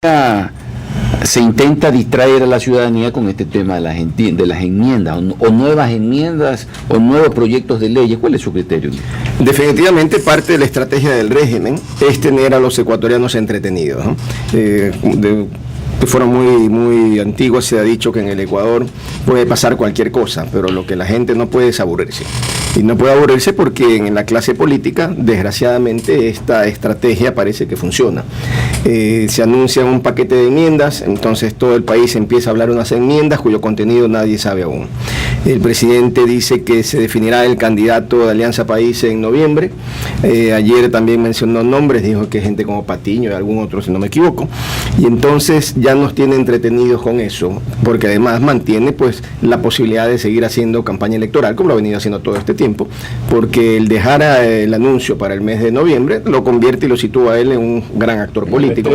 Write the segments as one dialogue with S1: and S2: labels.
S1: se intenta distraer a la ciudadanía con este tema de las enmiendas o nuevas enmiendas o nuevos proyectos de leyes. ¿Cuál es su criterio?
S2: Definitivamente parte de la estrategia del régimen es tener a los ecuatorianos entretenidos, ¿no? De forma muy antigua se ha dicho que en el Ecuador puede pasar cualquier cosa, pero lo que la gente no puede es aburrirse. Y no puede aburrirse porque en la clase política, desgraciadamente, esta estrategia parece que funciona. Se anuncia un paquete de enmiendas, entonces todo el país empieza a hablar unas enmiendas cuyo contenido nadie sabe aún. El presidente dice que se definirá el candidato de Alianza País en noviembre. Ayer también mencionó nombres, dijo que gente como Patiño y algún otro, si no me equivoco. Y entonces ya nos tiene entretenidos con eso, porque además mantiene pues la posibilidad de seguir haciendo campaña electoral, como lo ha venido haciendo todo este tiempo, porque el dejar el anuncio para el mes de noviembre lo convierte y lo sitúa a él en un gran actor político,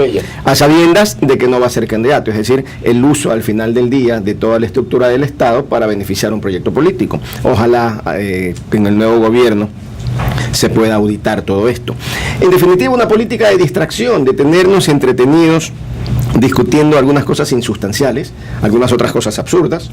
S2: a sabiendas de que no va a ser candidato, es decir, el uso al final del día de toda la estructura del Estado para beneficiar un proyecto político. Ojalá en el nuevo gobierno se pueda auditar todo esto. En definitiva, una política de distracción, de tenernos entretenidos discutiendo algunas cosas insustanciales, algunas otras cosas absurdas.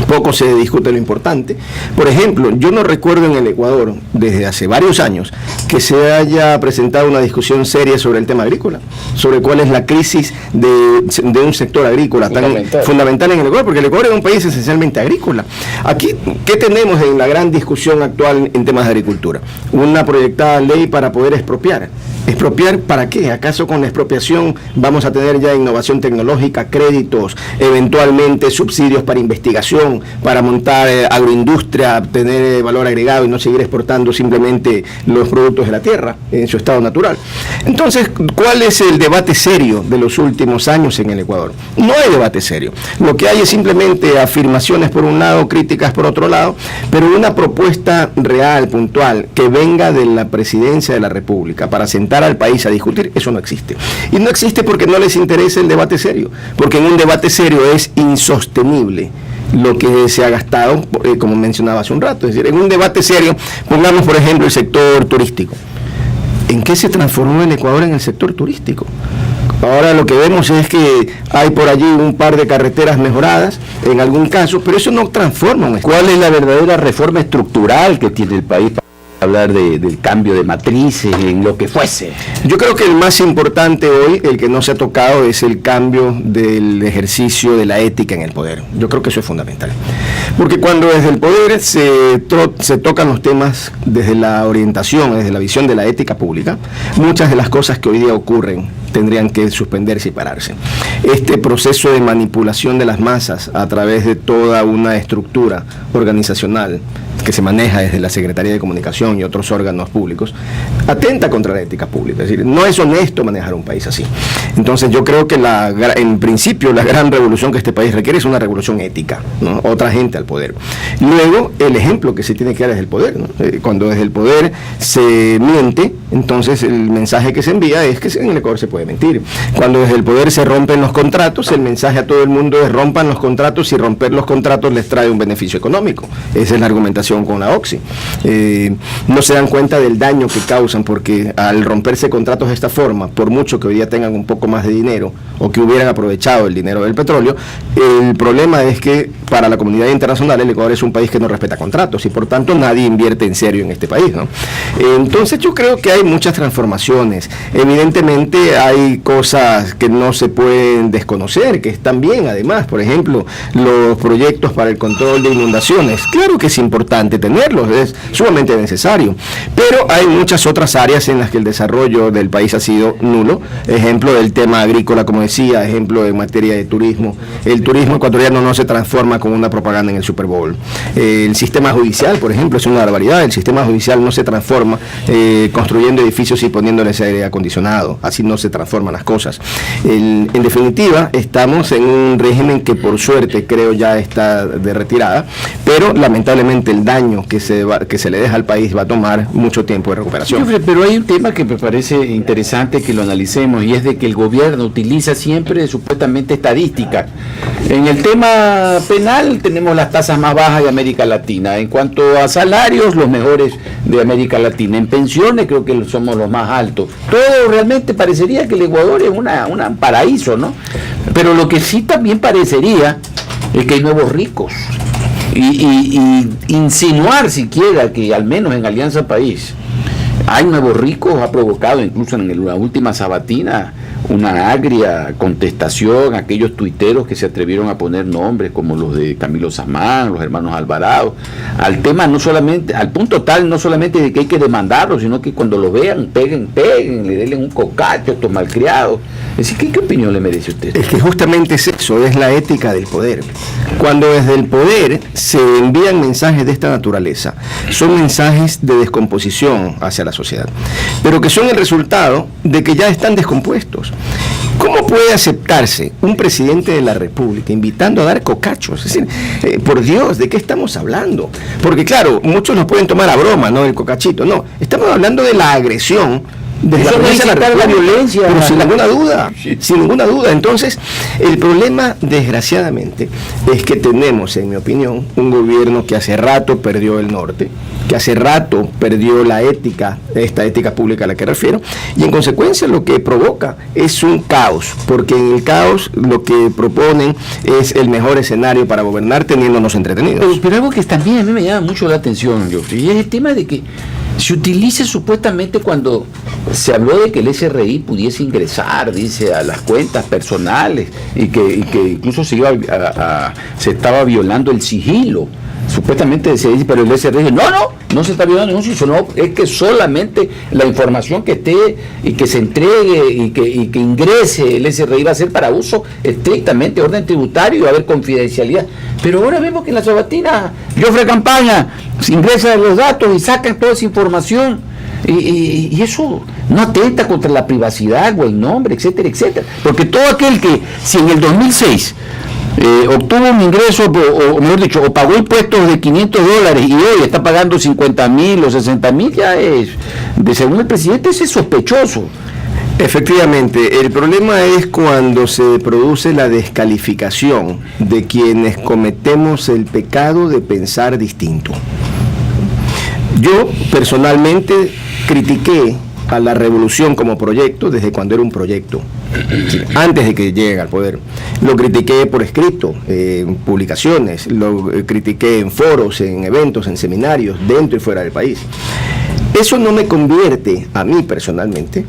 S2: Poco se discute lo importante. Por ejemplo, yo no recuerdo en el Ecuador, desde hace varios años, que se haya presentado una discusión seria sobre el tema agrícola, sobre cuál es la crisis de un sector agrícola tan fundamental en el Ecuador, porque el Ecuador es un país esencialmente agrícola. Aquí, ¿qué tenemos en la gran discusión actual en temas de agricultura? Una proyectada ley para poder expropiar. ¿Expropiar para qué? ¿Acaso con la expropiación vamos a tener ya innovación tecnológica, créditos, eventualmente subsidios para investigación, para montar agroindustria, tener valor agregado y no seguir exportando simplemente los productos de la tierra en su estado natural? Entonces, ¿cuál es el debate serio de los últimos años en el Ecuador? No hay debate serio. Lo que hay es simplemente afirmaciones por un lado, críticas por otro lado, pero una propuesta real, puntual, que venga de la presidencia de la República para sentar al país a discutir, eso no existe. Y no existe porque no les interesa el debate serio, porque en un debate serio es insostenible lo que se ha gastado, como mencionaba hace un rato. Es decir, en un debate serio, pongamos por ejemplo el sector turístico. ¿En qué se transformó el Ecuador en el sector turístico? Ahora lo que vemos es que hay por allí un par de carreteras mejoradas, en algún caso, pero eso no transforma.
S1: ¿Cuál es la verdadera reforma estructural que tiene el país para hablar del cambio de matrices en lo que fuese?
S2: Yo creo que el más importante hoy, el que no se ha tocado, es el cambio del ejercicio de la ética en el poder. Yo creo que eso es fundamental. Porque cuando desde el poder se tocan los temas desde la orientación, desde la visión de la ética pública, muchas de las cosas que hoy día ocurren tendrían que suspenderse y pararse. Este proceso de manipulación de las masas a través de toda una estructura organizacional que se maneja desde la Secretaría de Comunicación y otros órganos públicos, atenta contra la ética pública. Es decir, no es honesto manejar un país así. Entonces yo creo que en principio la gran revolución que este país requiere es una revolución ética, ¿no? Otra gente al poder. Luego, el ejemplo que se tiene que dar desde el poder, ¿no? Cuando desde el poder se miente, entonces el mensaje que se envía es que en el Ecuador se puede mentir. Cuando desde el poder se rompen los contratos, el mensaje a todo el mundo es rompan los contratos y romper los contratos les trae un beneficio económico. Esa es la argumentación con la Oxy. No se dan cuenta del daño que causan, porque al romperse contratos de esta forma, por mucho que hoy día tengan un poco más de dinero o que hubieran aprovechado el dinero del petróleo, el problema es que para la comunidad internacional el Ecuador es un país que no respeta contratos y por tanto nadie invierte en serio en este país, ¿no? Entonces yo creo que hay muchas transformaciones. Evidentemente hay cosas que no se pueden desconocer, que están bien además. Por ejemplo, los proyectos para el control de inundaciones. Claro que es importante tenerlos, es sumamente necesario, pero hay muchas otras áreas en las que el desarrollo del país ha sido nulo. Ejemplo del tema agrícola, como decía, ejemplo en materia de turismo. El turismo ecuatoriano no se transforma con una propaganda en el Super Bowl. El sistema judicial, por ejemplo, es una barbaridad. El sistema judicial no se transforma construyendo edificios y poniéndoles aire acondicionado. Así no se transforman las cosas. En definitiva, estamos en un régimen que por suerte creo ya está de retirada, pero lamentablemente el daño que se le deja al país va a tomar mucho tiempo de recuperación.
S1: Pero hay un tema que me parece interesante que lo analicemos, y es de que el gobierno utiliza siempre supuestamente estadísticas. En el tema penal tenemos las tasas más bajas de América Latina. En cuanto a salarios, los mejores de América Latina. En pensiones creo que somos los más altos. Todo realmente parecería que el Ecuador es un paraíso, ¿no? Pero lo que sí también parecería es que hay nuevos ricos. Y insinuar siquiera que al menos en Alianza País hay nuevos ricos ha provocado incluso en la última sabatina una agria contestación a aquellos tuiteros que se atrevieron a poner nombres como los de Camilo Samán, los hermanos Alvarado, al tema no solamente, al punto tal no solamente de que hay que demandarlos, sino que cuando lo vean, peguen, le den un cocacho a estos malcriados. Es decir, ¿qué opinión le merece a usted?
S2: Es que justamente es eso, es la ética del poder. Cuando desde el poder se envían mensajes de esta naturaleza, son mensajes de descomposición hacia la sociedad, pero que son el resultado de que ya están descompuestos. ¿Cómo puede aceptarse un presidente de la República invitando a dar cocachos? Es decir, por Dios, ¿de qué estamos hablando? Porque claro, muchos nos pueden tomar a broma, ¿no? El cocachito, no. Estamos hablando de la agresión, de la violencia, pero sin ninguna duda, sin ninguna duda. Entonces, el problema, desgraciadamente, es que tenemos, en mi opinión, un gobierno que hace rato perdió el norte, que hace rato perdió la ética, esta ética pública a la que refiero, y en consecuencia lo que provoca es un caos, porque en el caos lo que proponen es el mejor escenario para gobernar teniéndonos entretenidos.
S1: Pero algo que también a mí me llama mucho la atención, y es el tema de que se utilice supuestamente cuando se habló de que el SRI pudiese ingresar, dice, a las cuentas personales y que incluso se estaba violando el sigilo. Supuestamente se dice, pero el SRI dice, no se está violando ningún sigilo, no, es que solamente la información que esté y que se entregue y que ingrese el SRI va a ser para uso estrictamente de orden tributario y va a haber confidencialidad. Pero ahora vemos que en la sabatina Jofre Campaña ingresa los datos y sacan toda esa información y eso no atenta contra la privacidad o el nombre, etcétera, etcétera. Porque todo aquel que, si en el 2006 obtuvo un ingreso, o mejor dicho, o pagó impuestos de $500 y hoy está pagando 50.000 o 60.000, ya es, según el presidente, ese es sospechoso.
S2: Efectivamente, el problema es cuando se produce la descalificación de quienes cometemos el pecado de pensar distinto. Yo personalmente critiqué a la revolución como proyecto desde cuando era un proyecto, antes de que lleguen al poder. Lo critiqué por escrito, en publicaciones, lo critiqué en foros, en eventos, en seminarios, dentro y fuera del país. Eso no me convierte a mí personalmente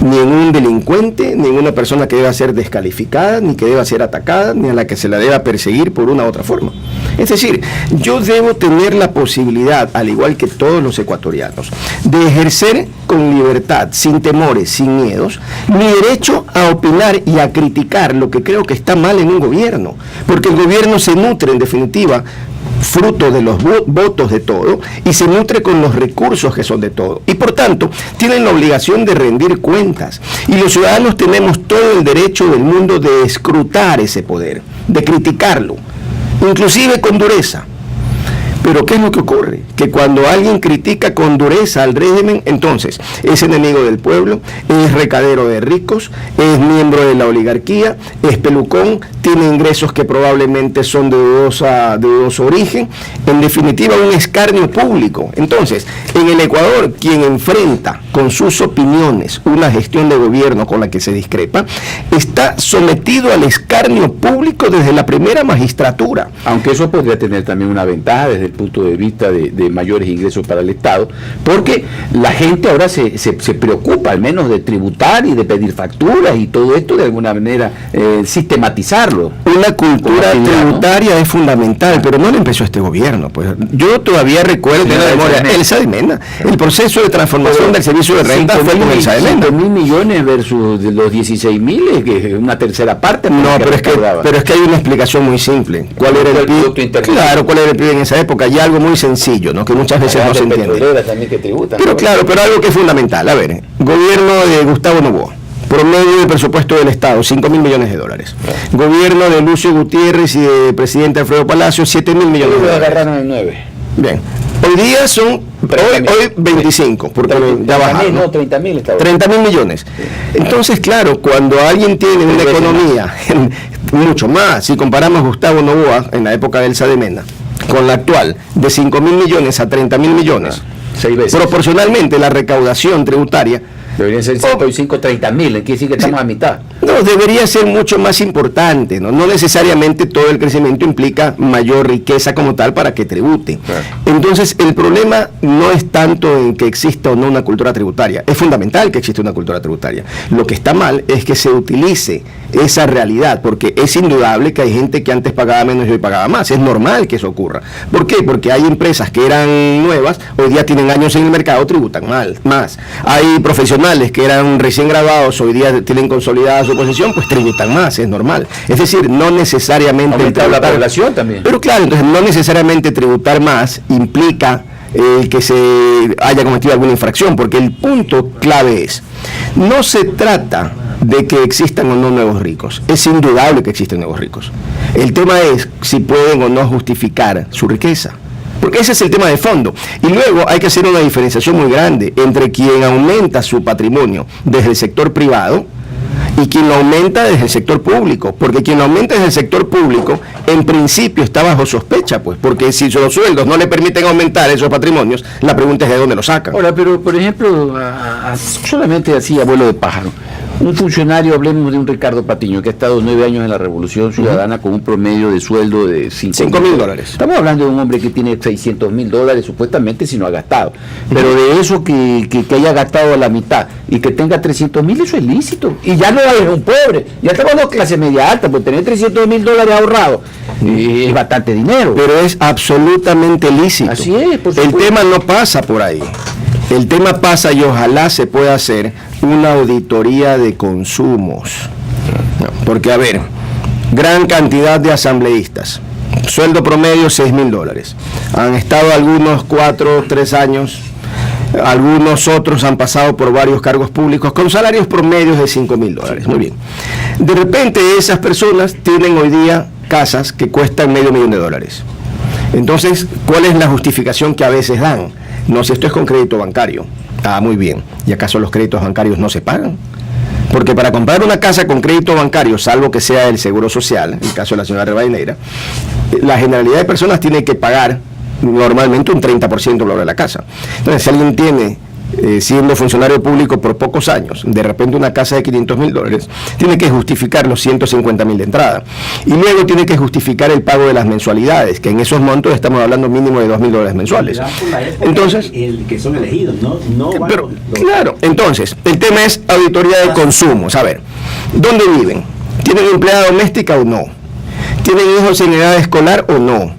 S2: ni en un delincuente, ni en una persona que deba ser descalificada, ni que deba ser atacada, ni a la que se la deba perseguir por una u otra forma. Es decir, yo debo tener la posibilidad, al igual que todos los ecuatorianos, de ejercer con libertad, sin temores, sin miedos, mi derecho a opinar y a criticar lo que creo que está mal en un gobierno, porque el gobierno se nutre, en definitiva, fruto de los votos de todo, y se nutre con los recursos que son de todo, y por tanto tienen la obligación de rendir cuentas, y los ciudadanos tenemos todo el derecho del mundo de escrutar ese poder, de criticarlo, inclusive con dureza. Pero ¿qué es lo que ocurre? Que cuando alguien critica con dureza al régimen, entonces es enemigo del pueblo, es recadero de ricos, es miembro de la oligarquía, es pelucón, tiene ingresos que probablemente son de dudoso origen, en definitiva un escarnio público. Entonces, en el Ecuador, quien enfrenta con sus opiniones una gestión de gobierno con la que se discrepa, está sometido al escarnio público desde la primera magistratura.
S1: Aunque eso podría tener también una ventaja desde el punto de vista de mayores ingresos para el Estado, porque la gente ahora se preocupa al menos de tributar y de pedir facturas y todo esto de alguna manera sistematizarlo.
S2: Una cultura tributaria, ¿no?, es fundamental, pero no le empezó este gobierno. Pues yo todavía recuerdo de la memoria el Sademena, el proceso de transformación del servicio de renta fue con el Sademena.
S1: 5.000 millones versus los 16.000, que es una tercera parte.
S2: No, pero es que hay una explicación muy simple. ¿Cuál era el PIB? Claro, ¿cuál era el PIB en esa época? Y algo muy sencillo, ¿no?, que muchas veces no se entiende. Pero ¿no?, claro, pero algo que es fundamental. A ver, gobierno de Gustavo Noboa, promedio del presupuesto del Estado, $5.000 millones. Gobierno de Lucio Gutiérrez y de presidente Alfredo Palacio, $7.000 millones.
S1: Agarraron el 9.
S2: Bien. Hoy día son, hoy 25, porque ya bajaron.
S1: No, 30.000 está
S2: 30.000 millones. Entonces, claro, cuando alguien tiene una economía, mucho más, si comparamos Gustavo Noboa en la época de Elsa de Mena, con la actual, de 5.000 millones a 30.000 millones,
S1: 6 veces.
S2: Proporcionalmente la recaudación tributaria
S1: Deberían ser 105, 30.000, quiere decir que estamos a mitad.
S2: No, debería ser mucho más importante, ¿no? No necesariamente todo el crecimiento implica mayor riqueza como tal para que tribute. Claro. Entonces, el problema no es tanto en que exista o no una cultura tributaria. Es fundamental que exista una cultura tributaria. Lo que está mal es que se utilice esa realidad, porque es indudable que hay gente que antes pagaba menos y hoy pagaba más. Es normal que eso ocurra. ¿Por qué? Porque hay empresas que eran nuevas, hoy día tienen años en el mercado, tributan más. Hay profesionales que eran recién graduados, hoy día tienen consolidada su posición, pues tributan más, es normal. Es decir, no necesariamente
S1: aumentar la población también.
S2: Pero claro, entonces no necesariamente tributar más implica que se haya cometido alguna infracción, porque el punto clave es, no se trata de que existan o no nuevos ricos, es indudable que existen nuevos ricos. El tema es si pueden o no justificar su riqueza. Porque ese es el tema de fondo. Y luego hay que hacer una diferenciación muy grande entre quien aumenta su patrimonio desde el sector privado y quien lo aumenta desde el sector público. Porque quien lo aumenta desde el sector público, en principio está bajo sospecha, pues, porque si los sueldos no le permiten aumentar esos patrimonios, la pregunta es de dónde lo sacan.
S1: Ahora, pero por ejemplo, solamente así, abuelo de pájaro, un funcionario, hablemos de un Ricardo Patiño, que ha estado 9 años en la Revolución Ciudadana con un promedio de sueldo de $5.000. Estamos hablando de un hombre que tiene $600.000, supuestamente, si no ha gastado. Pero de eso que haya gastado a la mitad y que tenga $300.000, eso es lícito. Y ya no es un pobre, ya estamos hablando de clase media alta, pues tener $300.000 ahorrados es bastante dinero.
S2: Pero es absolutamente lícito.
S1: Así es, por supuesto.
S2: El tema no pasa por ahí. El tema pasa, y ojalá se pueda hacer una auditoría de consumos. Porque, a ver, gran cantidad de asambleístas, sueldo promedio $6.000. Han estado algunos 4 o 3 años, algunos otros han pasado por varios cargos públicos con salarios promedios de $5.000. Muy bien. De repente esas personas tienen hoy día casas que cuestan $500,000. Entonces, ¿cuál es la justificación que a veces dan? No, si esto es con crédito bancario. Ah, muy bien. ¿Y acaso los créditos bancarios no se pagan? Porque para comprar una casa con crédito bancario, salvo que sea el Seguro Social, en el caso de la señora Rivadeneira, la generalidad de personas tiene que pagar normalmente un 30% del valor de la casa. Entonces, si alguien tiene, siendo funcionario público por pocos años, de repente una casa de $500,000, tiene que justificar los $150,000 de entrada. Y luego tiene que justificar el pago de las mensualidades, que en esos montos estamos hablando mínimo de $2.000 mensuales. Entonces,
S3: que son elegidos, ¿no?
S2: Pero, claro, entonces, el tema es auditoría de consumos. A ver, ¿dónde viven? ¿Tienen empleada doméstica o no? ¿Tienen hijos en edad escolar o no?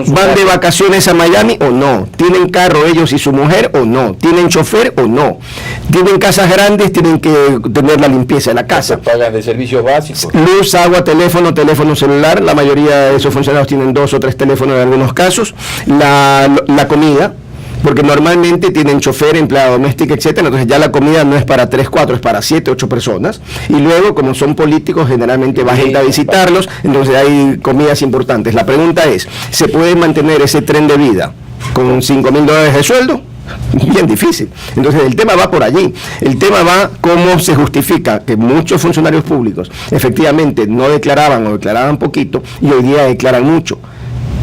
S2: ¿Van de vacaciones a Miami o no? ¿Tienen carro ellos y su mujer o no? ¿Tienen chofer o no? ¿Tienen casas grandes? ¿Tienen que tener la limpieza de la casa?
S1: ¿Pagan de servicios básicos?
S2: Luz, agua, teléfono celular. La mayoría de esos funcionarios tienen 2 o 3 teléfonos en algunos casos. La comida, porque normalmente tienen chofer, empleada doméstica, etcétera. Entonces ya la comida no es para 3, 4, es para 7, 8 personas. Y luego, como son políticos, generalmente va gente a visitarlos, entonces hay comidas importantes. La pregunta es, ¿se puede mantener ese tren de vida con $5.000 de sueldo? Bien difícil. Entonces el tema va por allí. El tema va cómo se justifica que muchos funcionarios públicos efectivamente no declaraban o declaraban poquito y hoy día declaran mucho.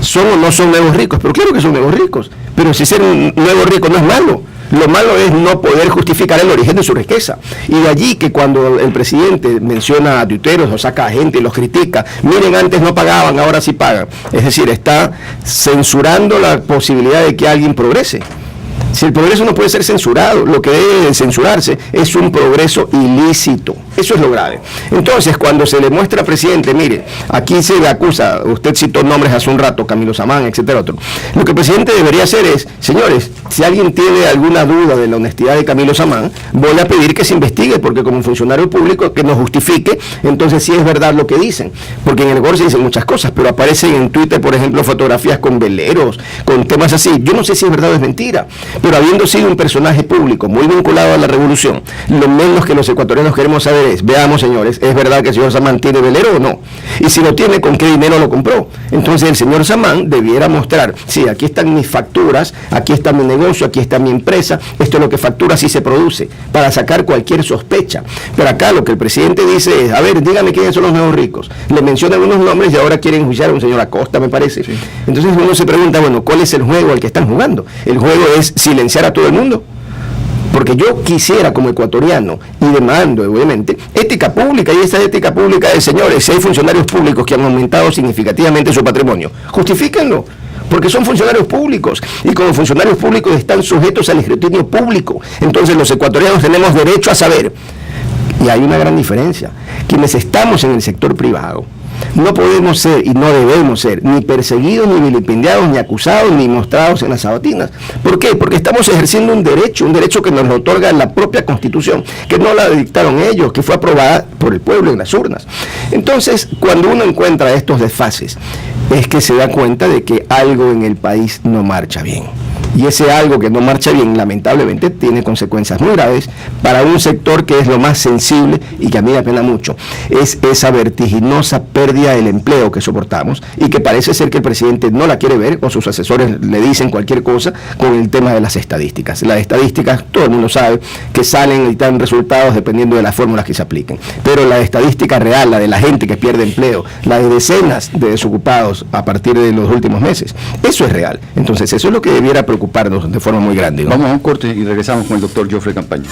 S2: ¿Son o no son nuevos ricos? Pero claro que son nuevos ricos. Pero si ser un nuevo rico no es malo. Lo malo es no poder justificar el origen de su riqueza. Y de allí que cuando el presidente menciona a tuiteros o saca a gente y los critica, miren, antes no pagaban, ahora sí pagan. Es decir, está censurando la posibilidad de que alguien progrese. Si el progreso no puede ser censurado, lo que debe censurarse es un progreso ilícito. Eso es lo grave. Entonces, cuando se le muestra al presidente, mire, aquí se le acusa, usted citó nombres hace un rato, Camilo Samán, etcétera, otro. Lo que el presidente debería hacer es, señores, si alguien tiene alguna duda de la honestidad de Camilo Samán, voy a pedir que se investigue, porque como funcionario público, que nos justifique, entonces sí es verdad lo que dicen. Porque en el GOR se dicen muchas cosas, pero aparecen en Twitter, por ejemplo, fotografías con veleros, con temas así. Yo no sé si es verdad o es mentira, pero habiendo sido un personaje público muy vinculado a la revolución, lo menos que los ecuatorianos queremos saber es, veamos señores, ¿es verdad que el señor Samán tiene velero o no? Y si lo tiene, ¿con qué dinero lo compró? Entonces el señor Samán debiera mostrar, sí, aquí están mis facturas, aquí está mi negocio, aquí está mi empresa, esto es lo que factura si se produce, para sacar cualquier sospecha. Pero acá lo que el presidente dice es, a ver, dígame quiénes son los nuevos ricos. Le mencionan unos nombres y ahora quieren enjuiciar a un señor Acosta, me parece. Sí. Entonces uno se pregunta, bueno, ¿cuál es el juego al que están jugando? ¿El juego es silenciar a todo el mundo? Porque yo quisiera como ecuatoriano, y demando obviamente, ética pública, y esa ética pública de señores, si hay funcionarios públicos que han aumentado significativamente su patrimonio, justifíquenlo, porque son funcionarios públicos, y como funcionarios públicos están sujetos al escrutinio público, entonces los ecuatorianos tenemos derecho a saber, y hay una gran diferencia, quienes estamos en el sector privado, no podemos ser y no debemos ser ni perseguidos, ni vilipendiados, ni acusados, ni mostrados en las sabatinas. ¿Por qué? Porque estamos ejerciendo un derecho que nos lo otorga la propia Constitución, que no la dictaron ellos, que fue aprobada por el pueblo en las urnas. Entonces, cuando uno encuentra estos desfases, es que se da cuenta de que algo en el país no marcha bien. Y ese algo que no marcha bien, lamentablemente, tiene consecuencias muy graves para un sector que es lo más sensible y que a mí me apena mucho. Es esa vertiginosa pérdida del empleo que soportamos y que parece ser que el presidente no la quiere ver o sus asesores le dicen cualquier cosa con el tema de las estadísticas. Las estadísticas, todo el mundo sabe que salen y dan resultados dependiendo de las fórmulas que se apliquen. Pero la estadística real, la de la gente que pierde empleo, la de decenas de desocupados a partir de los últimos meses, eso es real. Entonces, eso es lo que debiera preocuparnos de forma muy grande, ¿no?
S1: Vamos a un corte y regresamos con el doctor Geoffrey Campaña.